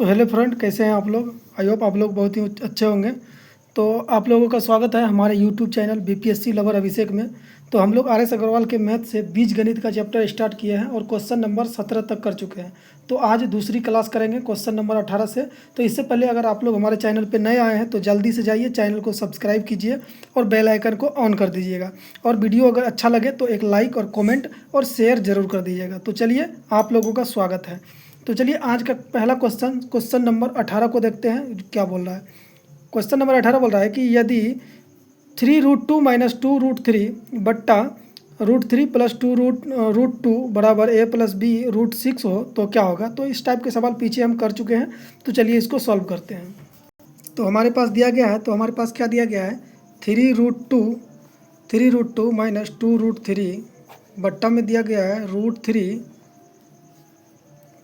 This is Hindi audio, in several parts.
तो हेलो फ्रेंड, कैसे हैं आप लोग। आई होप आप लोग बहुत ही अच्छे होंगे। तो आप लोगों का स्वागत है हमारे यूट्यूब चैनल बीपीएससी लवर अभिषेक में। तो हम लोग आर एस अग्रवाल के मैथ से बीज गणित का चैप्टर स्टार्ट किए हैं और क्वेश्चन नंबर 17 तक कर चुके हैं। तो आज दूसरी क्लास करेंगे क्वेश्चन नंबर 18 से। तो इससे पहले अगर आप लोग हमारे चैनल पर नए आए हैं तो जल्दी से जाइए, चैनल को सब्सक्राइब कीजिए और बेल आइकन को ऑन कर दीजिएगा। और वीडियो अगर अच्छा लगे तो एक लाइक और कॉमेंट और शेयर ज़रूर कर दीजिएगा। तो चलिए, आप लोगों का स्वागत है। तो चलिए, आज का पहला क्वेश्चन नंबर 18 को देखते हैं क्या बोल रहा है। क्वेश्चन नंबर 18 बोल रहा है कि यदि 3√2 - 2√3 बट्टा √3 + 2√2 बराबर a + b √6 हो तो क्या होगा। तो इस टाइप के सवाल पीछे हम कर चुके हैं। तो चलिए इसको सॉल्व करते हैं। तो हमारे पास दिया गया है, तो हमारे पास क्या दिया गया है, 3√2 - 2√3 बट्टा में दिया गया है √3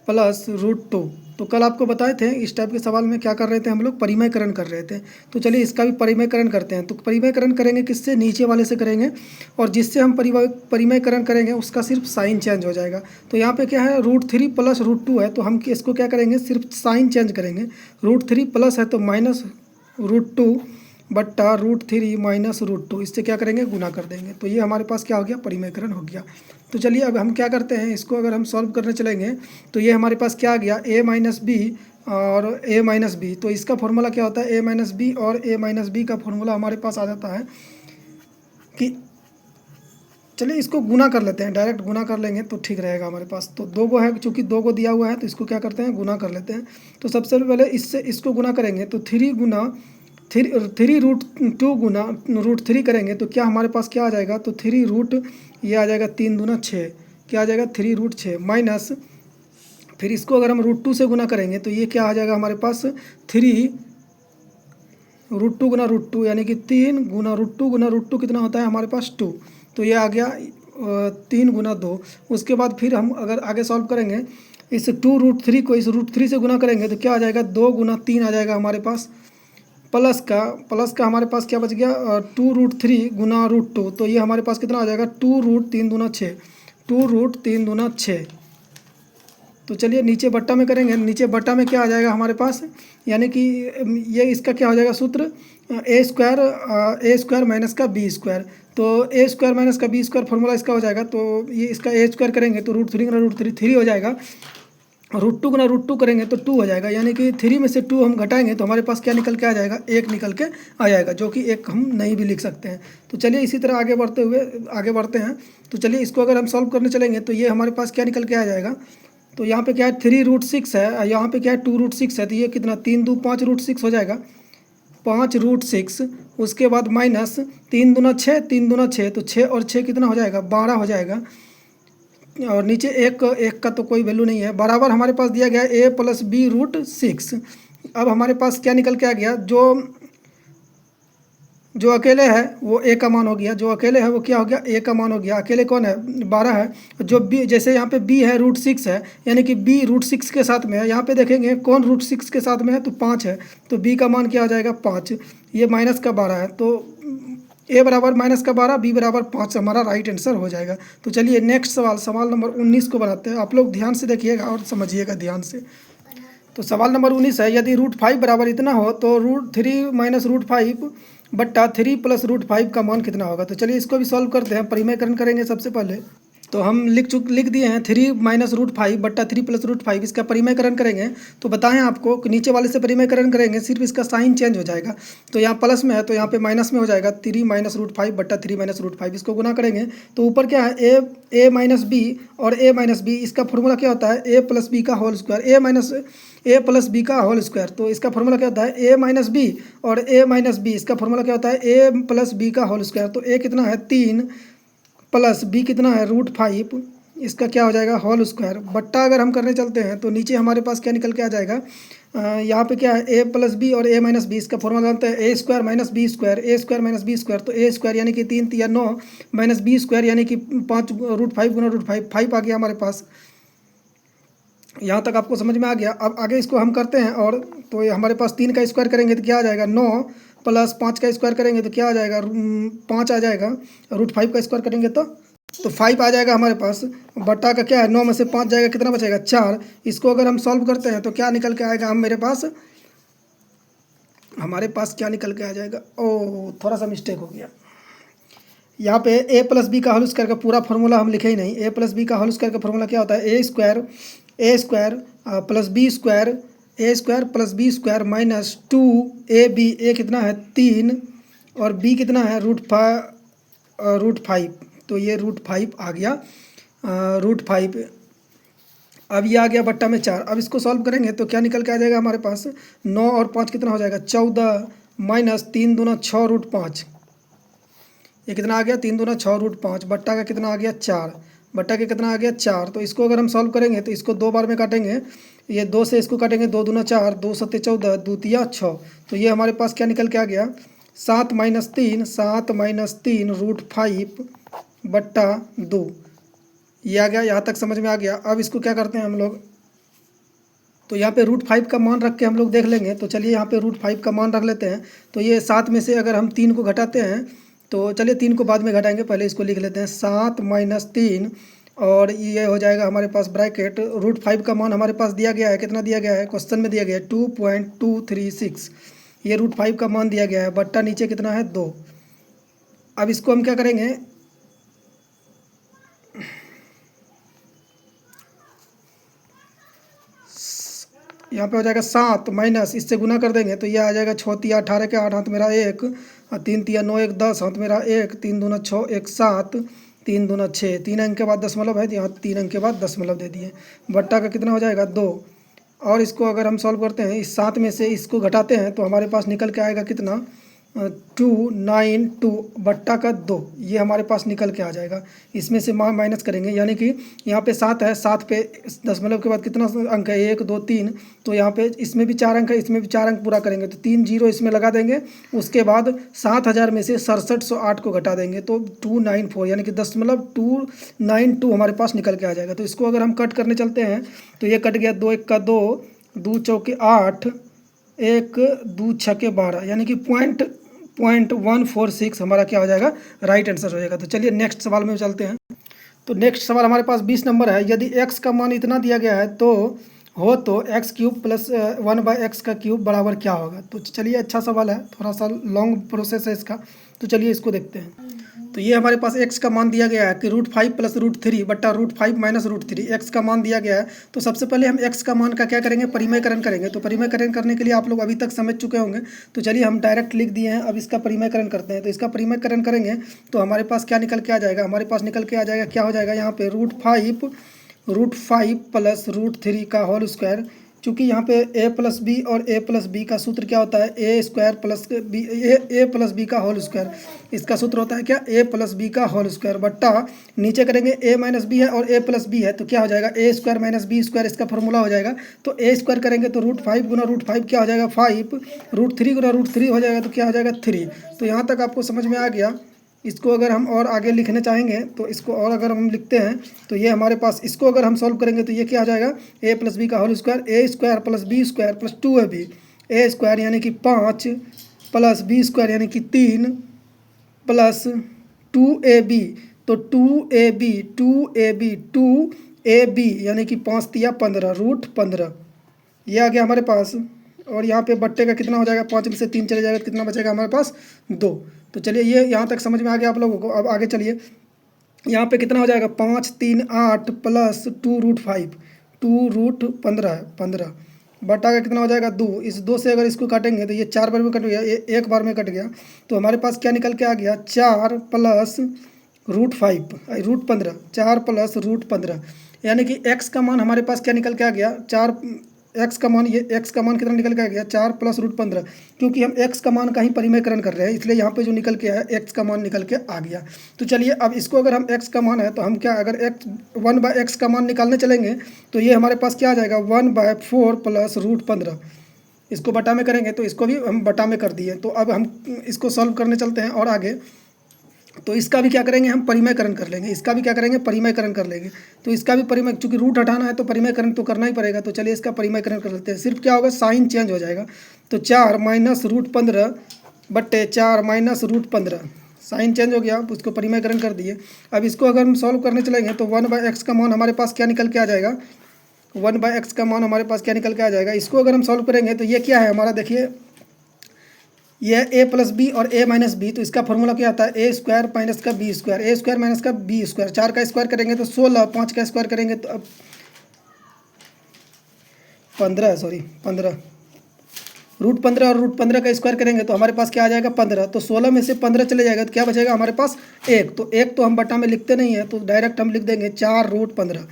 + √2। तो कल आपको बताए थे इस टाइप के सवाल में क्या कर रहे थे, हम लोग परिमयकरण कर रहे थे। तो चलिए इसका भी परिमयकरण करते हैं। तो परिमयकरण करेंगे किससे, नीचे वाले से करेंगे। और जिससे हम परिमयकरण करेंगे उसका सिर्फ साइन चेंज हो जाएगा। तो यहाँ पे क्या है, √3 + √2 है, तो हम इसको क्या करेंगे, सिर्फ साइन चेंज करेंगे। √3 प्लस है तो -√2 बट्टा √3 - √2, इससे क्या करेंगे, गुना कर देंगे। तो ये हमारे पास क्या हो गया, परिमयकरण हो गया। तो चलिए अब हम क्या करते हैं, इसको अगर हम सॉल्व करने चलेंगे तो ये हमारे पास क्या आ गया, a - b और a - b। तो इसका फॉर्मूला क्या होता है, a - b और a - b का फॉर्मूला हमारे पास आ जाता है कि, चलिए इसको गुना कर लेते हैं, डायरेक्ट गुना कर लेंगे तो ठीक रहेगा हमारे पास। तो 2 गो है, चूँकि 2 गो दिया हुआ है तो इसको क्या करते हैं, गुना कर लेते हैं। तो सबसे पहले इससे इसको गुना करेंगे तो 3√2 गुना √3 करेंगे तो क्या हमारे पास क्या आ जाएगा, तो 3 ये आ जाएगा 3 दूना 6, क्या आ जाएगा 3√6 माइनस, फिर इसको अगर हम √2 से गुना करेंगे तो ये क्या आ जाएगा हमारे पास, 3√2 गुना √2 यानी कि 3 गुना √2 गुना √2 कितना होता है हमारे पास 2। तो ये आ गया 3 गुना 2। उसके बाद फिर हम अगर आगे सॉल्व करेंगे, इस 2√3 को इस √3 से गुना करेंगे तो क्या आ जाएगा, 2 गुना 3 आ जाएगा हमारे पास, प्लस का हमारे पास क्या बच गया, 2√3 गुना √2। तो ये हमारे पास कितना आ जाएगा, 2√3 दूना 6, 2√3 दूना 6। तो चलिए नीचे बट्टा में करेंगे, नीचे बट्टा में क्या आ जाएगा हमारे पास, यानी कि ये इसका क्या हो जाएगा सूत्र, a स्क्वायर माइनस का b स्क्वायर। तो a स्क्वायर माइनस का b स्क्वायर फॉर्मूला इसका हो जाएगा। तो ये इसका a स्क्वायर करेंगे तो √3 गुना √3 3 हो जाएगा, √2 गुना √2 करेंगे तो 2 हो जाएगा, यानी कि 3 में से 2 हम घटाएंगे तो हमारे पास क्या निकल के आ जाएगा, 1 निकल के आ जाएगा, जो कि 1 हम नहीं भी लिख सकते हैं। तो चलिए इसी तरह आगे बढ़ते हैं। तो चलिए इसको अगर हम सॉल्व करने चलेंगे तो ये हमारे पास क्या निकल के आ जाएगा, तो यहाँ पे क्या है 3√6 है, यहाँ पे क्या है 2√6 है, तो ये कितना 3 2 5√6 हो जाएगा, 5√6। उसके बाद माइनस 3 दूना 6, 3 दूना 6, तो 6 और 6 कितना हो जाएगा, 12 हो जाएगा। और नीचे एक का तो कोई वैल्यू नहीं है, बराबर हमारे पास दिया गया a + b √6। अब हमारे पास क्या निकल के आ गया, जो अकेले है वो a का मान हो गया, जो अकेले है वो क्या हो गया, a का मान हो गया। अकेले कौन है, 12 है। जो b, जैसे यहाँ पे b है √6 है, यानी कि b √6 के साथ में है। यहाँ पे देखेंगे कौन √6 के साथ में है, तो 5 है, तो b का मान क्या आ जाएगा, 5। ये माइनस का 12 है, तो a बराबर -12, b बराबर 5 हमारा राइट आंसर हो जाएगा। तो चलिए नेक्स्ट सवाल नंबर 19 को बनाते हैं। आप लोग ध्यान से देखिएगा और समझिएगा ध्यान से। तो सवाल नंबर 19 है, यदि √5 बराबर इतना हो तो √3 - √5 बट्टा 3 + √5 का मान कितना होगा। तो चलिए इसको भी सॉल्व करते हैं, परिमयकरण करेंगे सबसे पहले। तो हम लिख दिए हैं 3 - √5 बट्टा 3 + √5, इसका परिमयकरण करेंगे। तो बताएं आपको कि नीचे वाले से परिमयकरण करेंगे सिर्फ इसका साइन चेंज हो जाएगा। तो यहाँ प्लस में है तो यहाँ पे माइनस में हो जाएगा, 3 - √5 बट्टा 3 - √5, इसको गुना करेंगे तो ऊपर क्या है, a - b और a - b, इसका फॉर्मूला क्या होता है, a + b का होल स्क्वायर, a + b का होल स्क्वायर। तो इसका फॉर्मूला क्या होता है, a - b और a - b, इसका फॉर्मूला क्या होता है, a + b का होल स्क्वायर। तो a कितना है 3 प्लस b कितना है √5, इसका क्या हो जाएगा, होल स्क्वायर। बट्टा अगर हम करने चलते हैं तो नीचे हमारे पास क्या निकल के आ जाएगा, यहाँ पे क्या है a + b और a - b, इसका फॉर्मूला जानते हैं, a square minus b square, a square minus b square. तो a स्क्वायर यानी कि 3 या 9 माइनस b स्क्वायर यानी कि 5 √5 गुना √5, 5 आ गया हमारे पास। यहाँ तक आपको समझ में आ गया। अब आगे इसको हम करते हैं, और तो ये हमारे पास 3 का स्क्वायर करेंगे तो क्या आ जाएगा, 9 प्लस 5 का स्क्वायर करेंगे तो क्या आ जाएगा, 5 आ जाएगा। √5 का स्क्वायर करेंगे तो तो 5 आ जाएगा हमारे पास। बट्टा का क्या है, 9 में से 5 जाएगा, कितना बचेगा 4। इसको अगर हम सॉल्व करते हैं तो क्या निकल के आएगा हम हमारे पास क्या निकल के आ जाएगा। ओ थोड़ा सा मिस्टेक हो गया यहाँ पे। ए प्लस बी का होल स्क्वायर का पूरा फार्मूला हम लिखे ही नहीं। ए प्लस बी का होल स्क्वायर का फार्मूला क्या होता है, A square plus B square, A square plus B square minus 2ab। A कितना है 3 और बी कितना है √5। तो ये √5 आ गया, √5। अब ये आ गया बट्टा में 4। अब इसको सॉल्व करेंगे तो क्या निकल के आ जाएगा हमारे पास, 9 और 5 कितना हो जाएगा 14 माइनस 3 दूना 6 √5। ये कितना आ गया 3 दूना 6 √5। बट्टा का कितना आ गया 4, बट्टा के कितना आ गया 4। तो इसको अगर हम सॉल्व करेंगे तो इसको 2 बार में काटेंगे, ये 2 से इसको काटेंगे, 2 दूना 4, 2 सत्ते 14, 2 तिया 6। तो ये हमारे पास क्या निकल के आ गया 7 - 3 √5 बट्टा 2। ये आ गया, यहाँ तक समझ में आ गया। अब इसको क्या करते हैं हम लोग, तो यहाँ पे √5 का मान रख के हम लोग देख लेंगे। तो चलिए यहाँ पे √5 का मान रख लेते हैं। तो ये 7 में से अगर हम 3 को घटाते हैं, तो चलिए 3 को बाद में घटाएंगे, पहले इसको लिख लेते हैं 7 - 3 और ये हो जाएगा हमारे पास ब्रैकेट। √5 का मान हमारे पास दिया गया है, कितना दिया गया है, क्वेश्चन में दिया गया है 2.236। ये √5 का मान दिया गया है, बट्टा नीचे कितना है 2। अब इसको हम क्या करेंगे, यहाँ पे हो जाएगा 7 माइनस, इससे गुना कर देंगे तो ये आ जाएगा 6 तिया 18 के 8, हाथ मेरा 1, 3 तिया 9, 1 10, हाथ मेरा 1, 3 दूना 6, 1 7, 3 दूना 6, 3 अंक के बाद दशमलव है तो यहाँ 3 अंक के बाद दशमलव दे दिए। बट्टा का कितना हो जाएगा 2। और इसको अगर हम सॉल्व करते हैं, इस 7 में से इसको घटाते हैं तो हमारे पास निकल के आएगा कितना 292 बट्टा का 2। ये हमारे पास निकल के आ जाएगा। इसमें से माइनस करेंगे, यानी कि यहाँ पे 7 है, 7 पे दशमलव के बाद कितना अंक है 1 2 3। तो यहाँ पे इसमें भी 4 अंक है, इसमें भी 4 अंक पूरा करेंगे तो 3 जीरो इसमें लगा देंगे। उसके बाद 7000 में से 6708 को घटा देंगे तो 294, यानी कि 0.292 हमारे पास निकल के आ जाएगा। तो इसको अगर हम कट करने चलते हैं तो ये कट गया, 2 1 का 2, 2 चौके 8, 1 2 छके 12, यानी कि 0.146 हमारा क्या हो जाएगा, राइट आंसर हो जाएगा। तो चलिए नेक्स्ट सवाल में चलते हैं। तो नेक्स्ट सवाल हमारे पास 20 नंबर है। यदि x का मान इतना दिया गया है तो x³ + 1/x का क्यूब बराबर क्या होगा। तो चलिए अच्छा सवाल है, थोड़ा सा लॉन्ग प्रोसेस है इसका, तो चलिए इसको देखते हैं। तो ये हमारे पास x का मान दिया गया है कि √5 + √3 बट्टा √5 - √3, x का मान दिया गया है। तो सबसे पहले हम x का मान का क्या करेंगे, परिमेयकरण करेंगे। तो परिमेयकरण करने के लिए आप लोग अभी तक समझ चुके होंगे, तो चलिए हम डायरेक्ट लिख दिए हैं, अब इसका परिमेयकरण करते हैं। तो इसका परिमेयकरण करेंगे तो हमारे पास क्या निकल के आ जाएगा, हमारे पास निकल के आ जाएगा, क्या हो जाएगा यहाँ पे √5 + √3 का होल स्क्वायर। चूँकि यहाँ पे a + b और a + b का सूत्र क्या होता है, a² + b, a + b का होल स्क्वायर। इसका सूत्र होता है क्या, a + b का होल स्क्वायर बट्टा नीचे करेंगे a - b है और a + b है तो क्या हो जाएगा a² - b², इसका फॉर्मूला हो जाएगा। तो a² करेंगे तो √5 गुना √5 क्या हो जाएगा 5, √3 गुना √3 हो जाएगा तो क्या हो जाएगा 3। तो यहाँ तक आपको समझ में आ गया। इसको अगर हम और आगे लिखने चाहेंगे तो इसको और अगर हम लिखते हैं तो ये हमारे पास, इसको अगर हम सॉल्व करेंगे तो ये क्या आ जाएगा, a + b का whole square, a² + b² + 2ab, a² यानी कि 5 + b² यानी कि 3 + 2ab। तो 2ab यानी कि 5 तिया 15, √15 ये आ गया हमारे पास। और यहाँ पे बट्टे का कितना हो जाएगा, 5 में से 3 चले जाएगा तो कितना बचेगा हमारे पास 2। तो चलिए ये यहाँ तक समझ में आ गया आप लोगों को। अब आगे चलिए, यहाँ पे कितना हो जाएगा 5 3 8 + 2√5, 2√15 बटा का कितना हो जाएगा 2। इस 2 से अगर इसको काटेंगे तो ये 4 बार में कट गया, ये 1 बार में कट गया। तो हमारे पास क्या निकल के आ गया 4 + √15, 4 + √15, यानी कि x का मान हमारे पास क्या निकल के आ गया 4, x का मान, ये x का मान कितना निकल के आ गया 4 + √15। क्योंकि हम x का मान का ही परिमेयकरण कर रहे हैं इसलिए यहाँ पे जो निकल के आया x का मान निकल के आ गया। तो चलिए अब इसको अगर हम x का मान है तो हम क्या, अगर 1/x का मान निकालने चलेंगे तो ये हमारे पास क्या आ जाएगा 1/4 + √15। इसको बटा में करेंगे तो इसको भी हम बटा में कर दिए। तो अब हम इसको सॉल्व करने चलते हैं और आगे। तो इसका भी क्या करेंगे हम, परिमेयकरण कर लेंगे। इसका भी क्या करेंगे, परिमेयकरण कर लेंगे। तो इसका भी परिमेय, चूँकि रूट हटाना है तो परिमेयकरण तो करना ही पड़ेगा। तो चलिए इसका परिमेयकरण कर लेते हैं। सिर्फ क्या होगा, साइन चेंज हो जाएगा। तो 4 - √15 बट्टे 4 - √15, साइन चेंज हो गया, उसको परिमयकरण कर दिए। अब इसको अगर हम सॉल्व करने चलेंगे तो 1/x का मान हमारे पास क्या निकल के आ जाएगा, 1/x का मान हमारे पास क्या निकल के आ जाएगा। इसको अगर हम सॉल्व करेंगे तो ये क्या है हमारा, देखिए ये a प्लस बी और a माइनस बी, तो इसका फॉर्मूला क्या आता है, ए स्क्वायर माइनस का B square, A square minus का बी स्क्वायर। 4 का स्क्वायर करेंगे तो 16, 5 का स्क्वायर करेंगे तो अब 15, सॉरी 15, √15 और √15 का स्क्वायर करेंगे तो हमारे पास क्या आ जाएगा 15। तो 16 में से 15 चले जाएगा तो क्या बचेगा हमारे पास 1। तो 1 तो हम बटा में लिखते नहीं है, तो डायरेक्ट हम लिख देंगे 4√15।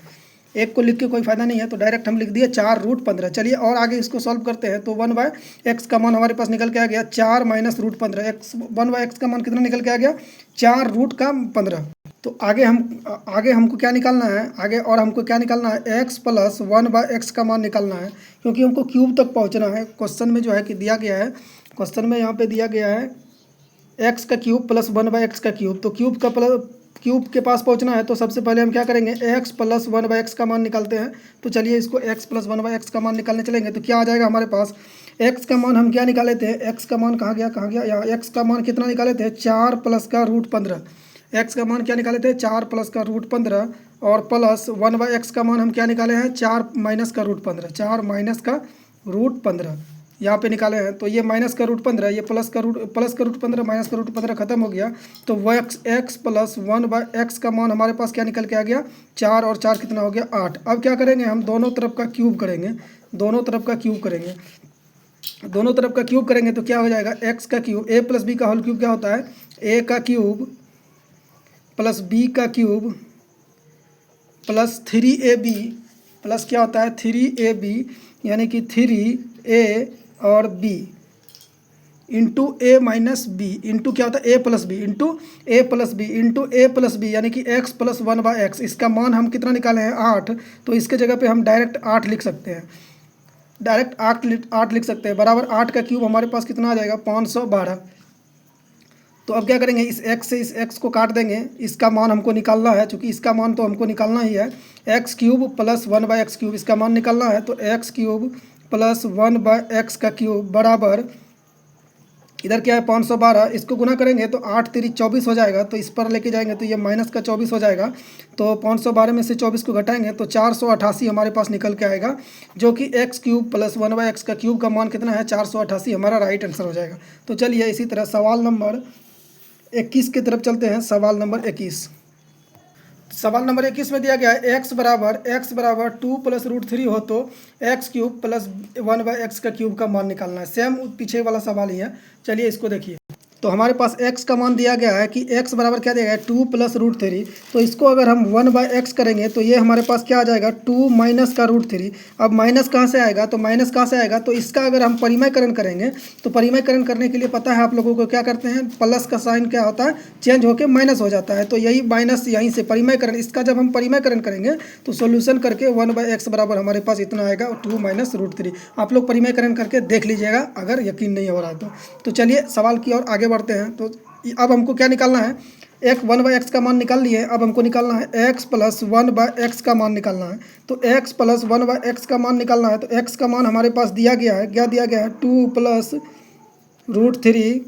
1 को लिख के कोई फायदा नहीं है, तो डायरेक्ट हम लिख दिए 4√15। चलिए और आगे इसको सॉल्व करते हैं। तो 1/x का मान हमारे पास निकल के आ गया 4 माइनस √15। 1/x का मान कितना निकल के आ गया, 4√15। तो आगे हमको क्या निकालना है, आगे और हमको क्या निकालना है, x प्लस 1/x का मान निकालना है, क्योंकि हमको क्यूब तक पहुंचना है। क्वेश्चन में जो है कि दिया गया है, क्वेश्चन में यहाँ पे दिया गया है x का क्यूब प्लस 1/x का क्यूब। तो क्यूब के पास पहुंचना है तो सबसे पहले हम क्या करेंगे, x प्लस 1/x का मान निकालते हैं। तो चलिए इसको x प्लस 1/x का मान निकालने चलेंगे तो क्या आ जाएगा हमारे पास, x का मान हम क्या निकाले थे, x का मान कहाँ गया यहाँ, x का मान कितना निकाले थे, 4 प्लस का √15। x का मान क्या निकाले थे, 4 प्लस का √15 और प्लस 1/x का मान हम क्या निकाले हैं, 4 माइनस का √15, 4 माइनस का √15 यहाँ पे निकाले हैं। तो ये माइनस का √15, ये प्लस का √15 माइनस का √15 खत्म हो गया। तो वो x प्लस 1/x का मान हमारे पास क्या निकल के आ गया, 4 और 4 कितना हो गया 8। अब क्या करेंगे, हम दोनों तरफ का क्यूब करेंगे, दोनों तरफ का क्यूब करेंगे। दोनों तरफ का क्यूब करेंगे तो क्या हो जाएगा, x का क्यूब, a प्लस बी का होल क्यूब क्या होता है, a का क्यूब प्लस b का क्यूब प्लस 3ab प्लस क्या होता है 3ab, यानी कि 3a और b into a minus b into क्या होता है a plus B into a plus B into a plus B, यानी कि x प्लस 1/x। इसका मान हम कितना निकाले हैं 8, तो इसके जगह पे हम डायरेक्ट 8 लिख सकते हैं, डायरेक्ट 8 लिख सकते हैं। बराबर 8 का क्यूब हमारे पास कितना आ जाएगा 512। तो अब क्या करेंगे, इस x से इस x को काट देंगे, इसका मान हमको निकालना है, चूँकि इसका मान तो हमको निकालना ही है। x cube plus 1/x cube इसका मान निकालना है, तो x क्यूब प्लस 1/x का क्यूब बराबर इधर क्या है 512, इसको गुना करेंगे तो 8 3 24 हो जाएगा। तो इस पर लेके जाएंगे तो ये माइनस का 24 हो जाएगा। तो 512 में से 24 को घटाएंगे तो 488 हमारे पास निकल के आएगा, जो कि x क्यूब प्लस 1/x का क्यूब का मान कितना है 488 हमारा राइट आंसर हो जाएगा। तो चलिए इसी तरह सवाल नंबर 21 की तरफ चलते हैं। सवाल नंबर 21, सवाल नंबर 21 में दिया गया है x बराबर 2 प्लस √3 हो तो x क्यूब प्लस 1/x का क्यूब का मान निकालना है। सेम पीछे वाला सवाल ही है। चलिए इसको देखिए। तो हमारे पास x का मान दिया गया है कि x बराबर क्या दिया गया है 2 प्लस √3। तो इसको अगर हम 1/x करेंगे तो ये हमारे पास क्या आ जाएगा 2 माइनस का √3। अब माइनस कहाँ से आएगा, तो माइनस कहाँ से आएगा, तो इसका अगर हम परिमयकरण करेंगे तो परिमयकरण करने के लिए पता है आप लोगों को क्या करते हैं, प्लस का साइन क्या होता है चेंज होकर माइनस हो जाता है। तो यही माइनस यहीं से परिमयकरण, इसका जब हम परिमयकरण करेंगे तो सोल्यूशन करके 1/x बराबर हमारे पास इतना आएगा 2 माइनस √3। आप लोग परिमयकरण करके देख लीजिएगा अगर यकीन नहीं हो रहा है तो चलिए सवाल की ओर आगे बढ़ते हैं। तो अब हमको क्या निकालना है, 1/x का मान निकाल लिए। अब हमको निकालना है x प्लस 1/x का मान निकालना है। तो x प्लस 1/x का मान निकालना है। तो x का मान हमारे पास दिया गया है, क्या दिया गया है 2 प्लस √3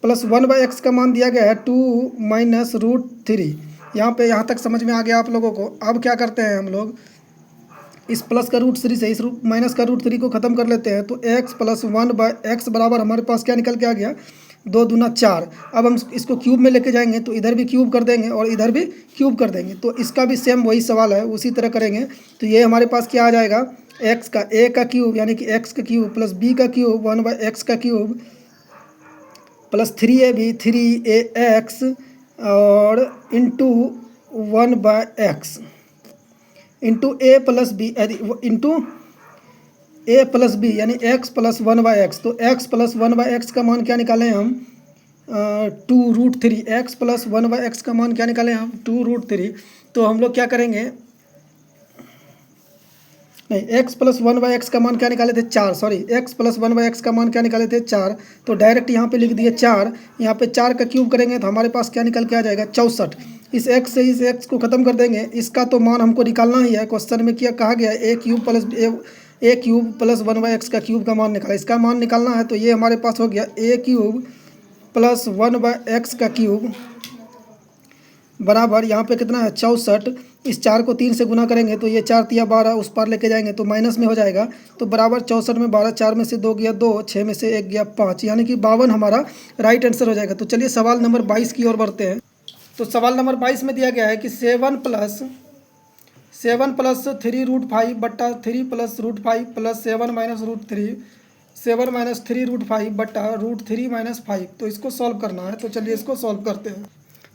प्लस 1/x का मान दिया गया है 2 माइनस √3। यहाँ तक समझ में आ गया आप लोगों को। अब क्या करते हैं हम लोग, इस प्लस का √3 से इस माइनस का √3 को ख़त्म कर लेते हैं। तो x प्लस 1/x बराबर हमारे पास क्या निकल के आ गया 2 दूना 4। अब हम इसको क्यूब में लेके जाएंगे तो इधर भी क्यूब कर देंगे और इधर भी क्यूब कर देंगे। तो इसका भी सेम वही सवाल है, उसी तरह करेंगे। तो ये हमारे पास क्या आ जाएगा x का a का क्यूब, यानी कि x का क्यूब प्लस b का क्यूब 1/x का क्यूब प्लस 3ab 3ax और into 1/x into a plus B into a plus B, यानी x प्लस 1/x। तो x प्लस 1/x का मान क्या निकालें हम 2√3। x प्लस 1/x का मान क्या निकालें हम 2√3। तो हम लोग क्या करेंगे, नहीं x प्लस 1/x का मान क्या निकाले थे 4, सॉरी x प्लस 1/x का मान क्या निकाले थे 4। तो डायरेक्ट यहाँ पे लिख दिए 4। यहाँ पे 4 का क्यूब करेंगे तो हमारे पास क्या निकल के आ जाएगा 64। इस x से इस x को ख़त्म कर देंगे, इसका तो मान हमको निकालना ही है। क्वेश्चन में क्या कहा गया है a क्यूब प्लस 1/x का क्यूब का मान निकाला, इसका मान निकालना है। तो ये हमारे पास हो गया a क्यूब प्लस 1/x का क्यूब बराबर यहाँ पे कितना है 64। इस 4 को 3 से गुना करेंगे तो ये 4 तिया 12, उस पार लेके जाएंगे तो माइनस में हो जाएगा। तो बराबर 64 में 12, 4 में से 2 गया 2, 6 में से 1 गया 5, यानी कि 52 हमारा राइट आंसर हो जाएगा। तो चलिए सवाल नंबर 22 की ओर बढ़ते हैं। तो सवाल नंबर 22 में दिया गया है कि 7 प्लस 3√5 बट्टा 3 प्लस √5 प्लस 7 माइनस √3 7 माइनस 3√5 बट्टा √3 माइनस 5। तो इसको सॉल्व करना है। तो चलिए इसको सॉल्व करते हैं।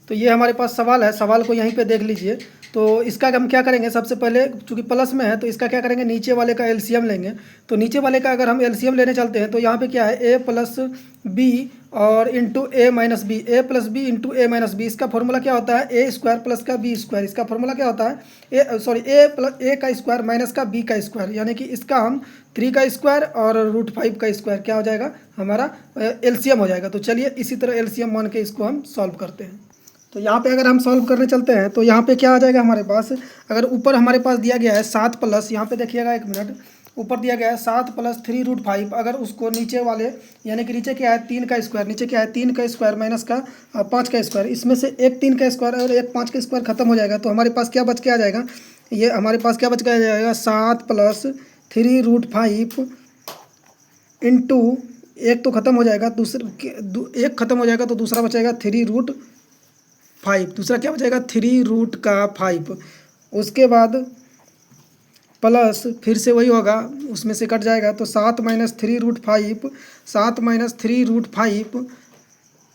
तो ये हमारे पास सवाल है, सवाल को यहीं पे देख लीजिए। तो इसका हम क्या करेंगे, सबसे पहले चूँकि प्लस में है तो इसका क्या करेंगे, नीचे वाले का एलसीएम लेंगे। तो नीचे वाले का अगर हम एलसीएम लेने चलते हैं तो यहाँ पे क्या है a प्लस बी और इंटू ए माइनस बी, ए प्लस बी इंटू ए माइनस बी। इसका फॉर्मूला क्या होता है, ए स्क्वायर प्लस का बी स्क्वायर। इसका फॉर्मूला क्या होता है, ए प्लस ए का स्क्वायर माइनस का बी का स्क्वायर, यानी कि इसका हम 3 का स्क्वायर और √5 का स्क्वायर क्या हो जाएगा, हमारा एलसीएम हो जाएगा। तो चलिए इसी तरह एलसीएम मान के इसको हम सॉल्व करते हैं। तो यहाँ पे अगर हम सॉल्व करने चलते हैं तो यहाँ पे क्या आ जाएगा हमारे पास, अगर ऊपर हमारे पास दिया गया है 7 प्लस, यहाँ पे देखिएगा 1 मिनट, ऊपर दिया गया है 7 प्लस 3√5, अगर उसको नीचे वाले यानी कि नीचे क्या है 3 का स्क्वायर, नीचे क्या है 3 का स्क्वायर माइनस का 5 का स्क्वायर, इसमें से एक 3 का स्क्वायर और एक 5 का स्क्वायर खत्म हो जाएगा। तो हमारे पास क्या बच के आ जाएगा, ये हमारे पास क्या बच के आ जाएगा 7 प्लस 3√5 इंटू एक तो खत्म हो जाएगा, एक खत्म हो जाएगा तो दूसरा बचेगा 3√5, दूसरा क्या बचेगा 3√5। उसके बाद प्लस फिर से वही होगा, उसमें से कट जाएगा तो 7 माइनस 3√5, 7 माइनस 3√5,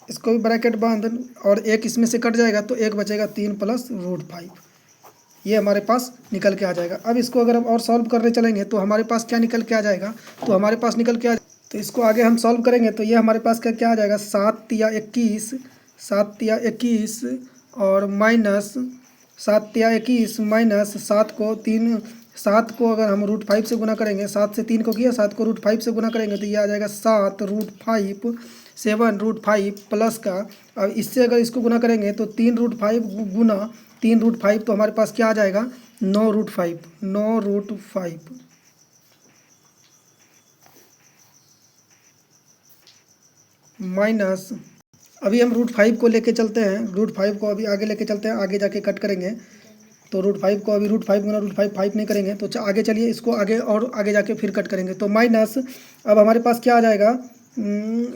इसको भी ब्रैकेट बंद, और एक इसमें से कट जाएगा तो एक बचेगा 3 प्लस √5। ये हमारे पास निकल के आ जाएगा। अब इसको अगर हम और सॉल्व करने चलेंगे तो हमारे पास क्या निकल के आ जाएगा, तो हमारे पास निकल के आ, तो इसको आगे हम सॉल्व करेंगे तो ये हमारे पास क्या आ जाएगा 7 तिया 21 और माइनस 7 तिया 21 माइनस 7 को अगर हम √5 से गुना करेंगे, 7 से 3 को किया, 7 को √5 से गुना करेंगे तो ये आ जाएगा 7√5 7√5 प्लस का, अब इससे अगर इसको गुना करेंगे तो 3√5 गुना 3√5, तो हमारे पास क्या आ जाएगा 9√5 माइनस, अभी हम √5 को लेके चलते हैं, √5 को अभी आगे लेके चलते हैं, आगे जाके कट करेंगे। तो √5 को अभी √5 गुना √5 5 नहीं करेंगे, तो आगे चलिए इसको आगे और आगे जाके फिर कट करेंगे। तो माइनस, अब हमारे पास क्या आ जाएगा,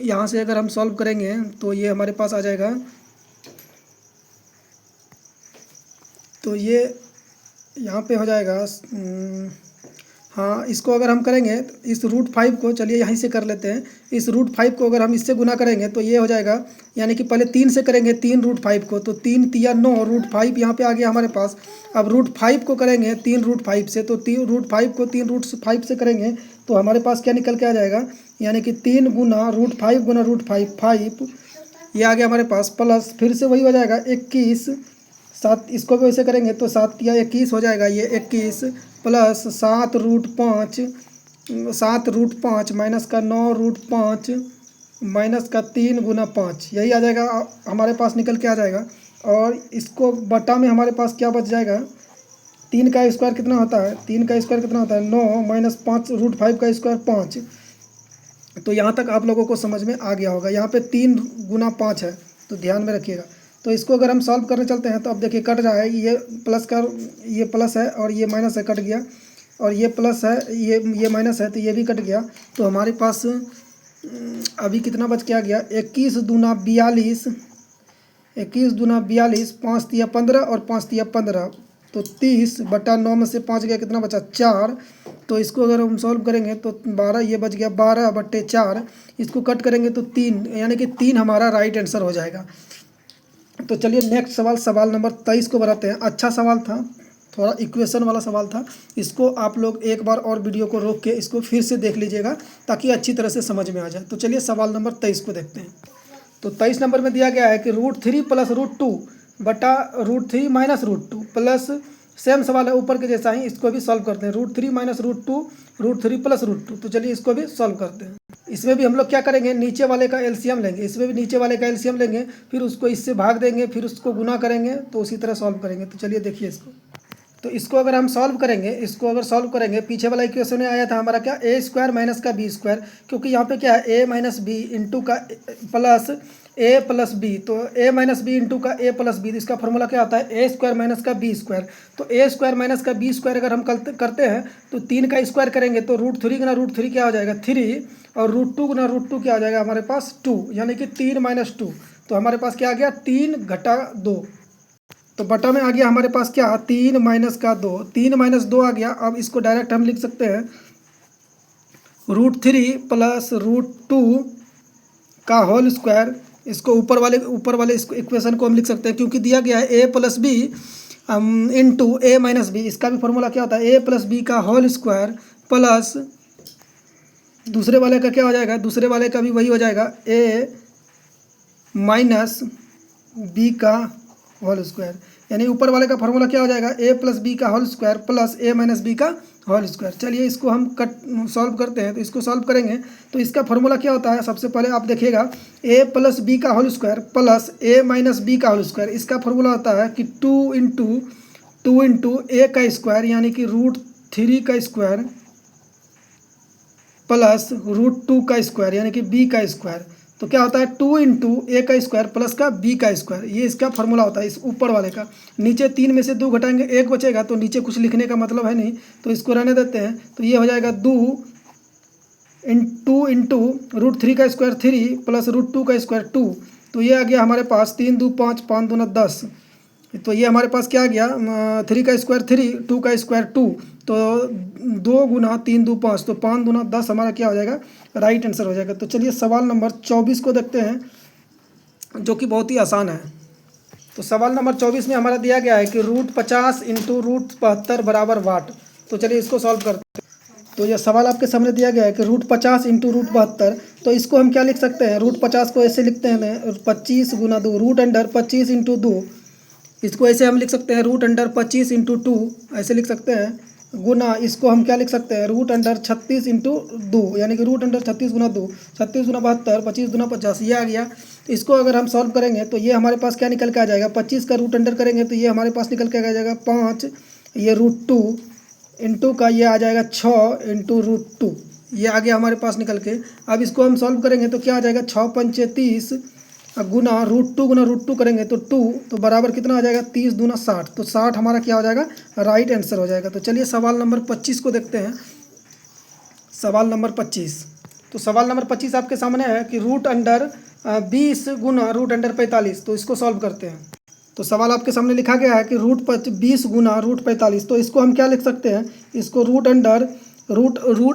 यहाँ से अगर हम सॉल्व करेंगे तो ये हमारे पास आ जाएगा, तो ये यहाँ पे हो जाएगा, हाँ इसको अगर हम करेंगे इस √5 को, चलिए यहीं से कर लेते हैं, इस √5 को अगर हम इससे गुना करेंगे तो ये हो जाएगा, यानी कि पहले 3 से करेंगे 3√5 को, तो 3 तिया 9, √5 यहाँ पे आ गया हमारे पास। अब √5 को करेंगे 3√5 से, तो √5 को 3√5 से करेंगे तो हमारे पास क्या निकल के आ जाएगा, यानी कि 3 गुना √5 गुना √5 5, ये आ गया हमारे पास, प्लस फिर से वही हो जाएगा 21, 7 इसको भी वैसे करेंगे तो 7 तिया 21 हो जाएगा, ये 21 प्लस 7√5 माइनस का 9√5 माइनस का 3 गुना 5, यही आ जाएगा हमारे पास निकल के आ जाएगा। और इसको बटा में हमारे पास क्या बच जाएगा, 3 का स्क्वायर कितना होता है, 3 का स्क्वायर कितना होता है 9 माइनस 5 √5 का स्क्वायर 5। तो यहाँ तक आप लोगों को समझ में आ गया होगा। यहाँ पे 3 गुना 5 है, तो ध्यान में रखिएगा। तो इसको अगर हम सॉल्व करने चलते हैं तो अब देखिए कट रहा है, ये प्लस का ये प्लस है और ये माइनस है, कट गया, और ये प्लस है ये माइनस है तो ये भी कट गया। तो हमारे पास अभी कितना बच के आ गया, 21 दूना 42, 5 तिया 15 और 5 तिया 15, तो 30 बटा 9 में से 5 गया, कितना बचा 4। तो इसको अगर हम सॉल्व करेंगे तो 12, ये बच गया 12/4, इसको कट करेंगे तो 3, यानी कि 3 हमारा राइट आंसर हो जाएगा। तो चलिए नेक्स्ट सवाल, सवाल नंबर 23 को बनाते हैं। अच्छा सवाल था, थोड़ा इक्वेशन वाला सवाल था, इसको आप लोग एक बार और वीडियो को रोक के इसको फिर से देख लीजिएगा ताकि अच्छी तरह से समझ में आ जाए। तो चलिए सवाल नंबर 23 को देखते हैं। तो 23 नंबर में दिया गया है कि √3 प्लस √2 बटा √3 माइनस √2 प्लस, सेम सवाल है ऊपर के जैसा ही, इसको भी सॉल्व करते हैं। √3 माइनस √2 √3 प्लस √2, तो चलिए इसको भी सॉल्व करते हैं। इसमें भी हम लोग क्या करेंगे, नीचे वाले का एलसीएम लेंगे, इसमें भी नीचे वाले का एलसीएम लेंगे, फिर उसको इससे भाग देंगे, फिर उसको गुना करेंगे, तो उसी तरह सॉल्व करेंगे। तो चलिए देखिए इसको। तो इसको अगर हम सॉल्व करेंगे, इसको अगर सॉल्व करेंगे, पीछे वाला इक्वेशन में आया था हमारा क्या, ए स्क्वायर माइनस का बी स्क्वायर, क्योंकि यहाँ पे क्या है ए माइनस बी इंटू का प्लस ए प्लस बी, तो ए माइनस बी इंटू का ए प्लस बी, तो इसका फॉर्मूला क्या होता है, ए स्क्वायर माइनस का बी स्क्वायर। तो ए स्क्वायर माइनस का बी स्क्वायर अगर हम करते हैं तो 3 का स्क्वायर करेंगे तो √3 गुना √3 क्या हो जाएगा 3, और √2 गुना √2 क्या हो जाएगा हमारे पास 2, यानी कि 3 माइनस 2। तो हमारे पास क्या आ गया 3 घटा 2, तो बटा में आ गया हमारे पास क्या 3 माइनस का 2, 3 माइनस 2 आ गया। अब इसको डायरेक्ट हम लिख सकते हैं √3 प्लस √2 का होल स्क्वायर। इसको ऊपर वाले इसको इक्वेशन को हम लिख सकते हैं, क्योंकि दिया गया है ए प्लस बी इंटू ए माइनस बी। इसका भी फॉर्मूला क्या होता है, ए प्लस बी का होल स्क्वायर प्लस दूसरे वाले का क्या हो जाएगा, दूसरे वाले का भी वही हो जाएगा ए माइनस बी का होल स्क्वायर, यानी ऊपर वाले का फॉर्मूला क्या हो जाएगा, ए प्लस बी का होल स्क्वायर प्लस ए माइनस बी का होल स्क्वायर। चलिए इसको हम सॉल्व करते हैं। तो इसको सॉल्व करेंगे तो इसका फॉर्मूला क्या होता है, सबसे पहले आप देखिएगा ए प्लस बी का होल स्क्वायर प्लस ए माइनस बी का होल स्क्वायर। इसका फॉर्मूला होता है कि 2 इंटू ए का स्क्वायर, यानी कि √3 का स्क्वायर प्लस √2 का स्क्वायर, यानी कि बी का स्क्वायर। तो क्या होता है 2 इंटू ए का स्क्वायर प्लस का बी का स्क्वायर, ये इसका फॉर्मूला होता है इस ऊपर वाले का। नीचे 3 में से 2 घटाएंगे 1 बचेगा, तो नीचे कुछ लिखने का मतलब है नहीं, तो इसको रहने देते हैं। तो ये हो जाएगा 2 इंटू √3 का स्क्वायर 3 प्लस √2 का स्क्वायर 2, तो ये आ गया हमारे पास 3 2 5 5 दूना 10। तो ये हमारे पास क्या आ गया 3 का स्क्वायर 3, 2 का स्क्वायर 2, तो 2 गुना 3 2 5, तो 5 दूना 10 हमारा क्या हो जाएगा, राइट आंसर हो जाएगा। तो चलिए सवाल नंबर 24 को देखते हैं, जो कि बहुत ही आसान है। तो सवाल नंबर 24 में हमारा दिया गया है कि √50 इंटू √72 बराबर वाट। तो चलिए इसको सॉल्व करते हैं। तो यह सवाल आपके सामने दिया गया है कि √50 इंटू √72, तो इसको हम क्या लिख सकते हैं, √50 को ऐसे लिखते हैं 25 गुना 2, √25 इंटू 2, इसको ऐसे हम लिख सकते हैं √25 इंटू 2, ऐसे लिख सकते हैं, गुना इसको हम क्या लिख सकते हैं √36 इंटू 2, यानी कि √36 गुना 2, 36 गुना 72, 25 गुना 50, ये आ गया। तो इसको अगर हम सॉल्व करेंगे तो ये हमारे पास क्या निकल के आ जाएगा, 25 का √अंडर करेंगे तो ये हमारे पास निकल के आ जाएगा 5, ये √2 इंटू का ये आ जाएगा 6 इंटू √2, ये आ गया हमारे पास निकल के। अब इसको हम सॉल्व करेंगे तो क्या आ जाएगा 6 पंचे 30 गुना √2 करेंगे तो 2, तो बराबर कितना आ जाएगा 30 दूना 60, तो 60 हमारा क्या हो जाएगा, राइट आंसर हो जाएगा। तो चलिए सवाल नंबर 25 को देखते हैं। सवाल नंबर 25, तो सवाल नंबर 25 आपके सामने है कि √20 गुना √45, तो इसको सॉल्व करते हैं। तो सवाल आपके सामने लिखा गया है कि √20 गुना √45, तो इसको हम क्या लिख सकते हैं, इसको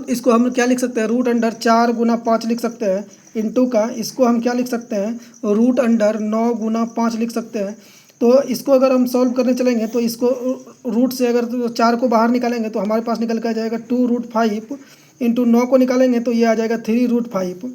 इसको हम क्या लिख सकते हैं, √4 गुना 5 लिख सकते हैं, इंटू का इसको हम क्या लिख सकते हैं, √9 गुना 5 लिख सकते हैं। तो इसको अगर हम सॉल्व करने चलेंगे तो इसको रूट से अगर 4 को बाहर निकालेंगे तो हमारे पास निकल के आ जाएगा 2√5 इंटू 9 को निकालेंगे तो ये आ जाएगा 3√5,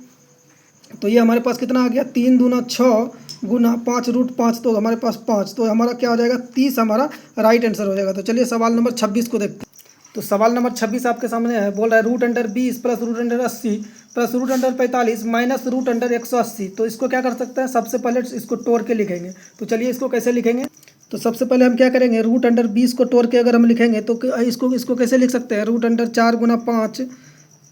तो ये हमारे पास कितना आ गया 3 दूना 6 गुना 5 तो हमारे पास 5, तो हमारा क्या हो जाएगा 30 हमारा राइट आंसर हो जाएगा। तो चलिए सवाल नंबर 26 को देखते हैं। तो सवाल नंबर 26 आपके सामने है, बोल रहा है √20 प्लस √80 प्लस √45 माइनस √180। तो इसको क्या कर सकते हैं, सबसे पहले इसको तोड़ के लिखेंगे। तो चलिए इसको कैसे लिखेंगे, तो सबसे पहले हम क्या करेंगे √20 को तोड़ के अगर हम लिखेंगे तो इसको कैसे लिख सकते हैं, √4 गुना 5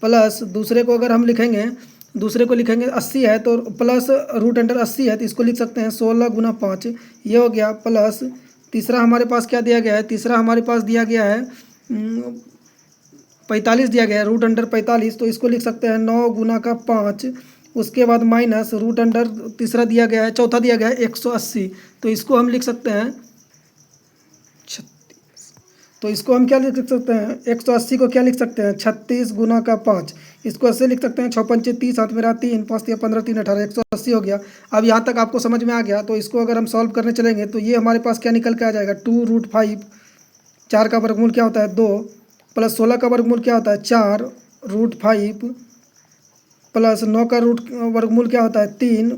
प्लस दूसरे को अगर हम लिखेंगे, दूसरे को लिखेंगे 80 है तो प्लस √80 है तो इसको लिख सकते हैं 16 गुना 5, ये हो गया, प्लस तीसरा हमारे पास क्या दिया गया है, तीसरा हमारे पास दिया गया है 45 दिया गया है √45, तो इसको लिख सकते हैं 9 गुना का 5, उसके बाद माइनस तीसरा दिया गया है, चौथा दिया गया है 180, तो इसको हम लिख सकते हैं 36, तो इसको हम क्या लिख सकते हैं 180 को क्या लिख सकते हैं 36 गुना का 5, इसको ऐसे लिख सकते हैं 6 पंचे 30, 7 मेरा 3, 5 15 3 18, 180 हो गया। अब यहाँ तक आपको समझ में आ गया। तो इसको अगर हम सॉल्व करने चलेंगे तो ये हमारे पास क्या निकल के आ जाएगा 2√5, 4 का वर्गमूल क्या होता है 2, प्लस 16 का वर्गमूल क्या होता है 4 √5, प्लस 9 का वर्गमूल क्या होता है 3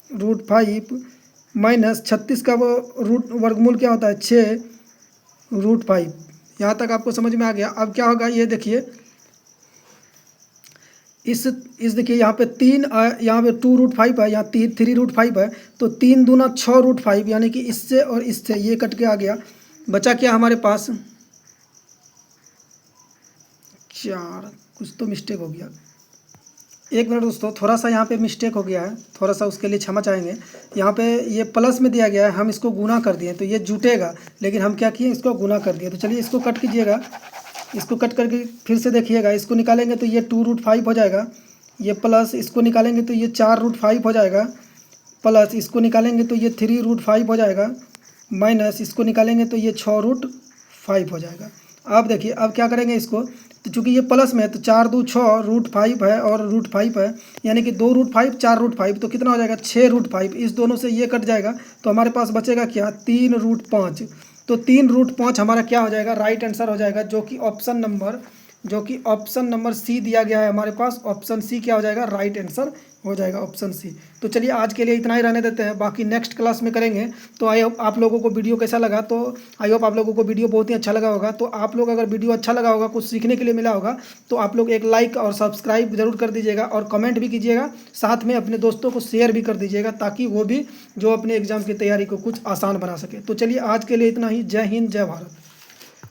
√5, माइनस 36 का वर्गमूल क्या होता है 6 √5। यहाँ तक आपको समझ में आ गया। अब क्या होगा ये देखिए, इस देखिए यहाँ पे 2√5 है, यहाँ 3√5 है, तो 3 दूना 6 √5, यानी कि इससे और इससे ये कट के आ गया, बचा क्या हमारे पास 4, कुछ तो मिस्टेक हो गया। एक मिनट दोस्तों, थोड़ा सा यहाँ पे मिस्टेक हो गया है, थोड़ा सा उसके लिए क्षमा चाहेंगे। यहाँ पे ये प्लस में दिया गया है, हम इसको गुना कर दिए तो ये जुटेगा, लेकिन हम क्या किए, इसको गुना कर दिए। तो चलिए इसको कट कीजिएगा, इसको कट करके फिर से देखिएगा, इसको निकालेंगे तो ये 2√5 हो जाएगा, ये प्लस इसको निकालेंगे तो ये 4√5 हो जाएगा, प्लस इसको निकालेंगे तो ये 3√5 हो जाएगा, माइनस इसको निकालेंगे तो ये 6√5 हो जाएगा। अब देखिए अब क्या करेंगे इसको, तो चूंकि ये प्लस में है तो 4×2 = 6, √5 है और √5 है, यानी कि 2√5 4√5, तो कितना हो जाएगा 6√5। इस दोनों से ये कट जाएगा तो हमारे पास बचेगा क्या 3√5। तो 3√5 हमारा क्या हो जाएगा, राइट आंसर हो जाएगा, जो कि ऑप्शन नंबर सी दिया गया है हमारे पास। ऑप्शन सी क्या हो जाएगा, राइट आंसर हो जाएगा ऑप्शन सी। तो चलिए आज के लिए इतना ही रहने देते हैं, बाकी नेक्स्ट क्लास में करेंगे। तो आई होप आप लोगों को वीडियो कैसा लगा, तो आई होप आप लोगों को वीडियो बहुत ही अच्छा लगा होगा। तो आप लोग अगर वीडियो अच्छा लगा होगा, कुछ सीखने के लिए मिला होगा, तो आप लोग एक लाइक और सब्सक्राइब जरूर कर दीजिएगा और कमेंट भी कीजिएगा, साथ में अपने दोस्तों को शेयर भी कर दीजिएगा, ताकि वो भी जो अपने एग्जाम की तैयारी को कुछ आसान बना सके। तो चलिए आज के लिए इतना ही। जय हिंद, जय भारत।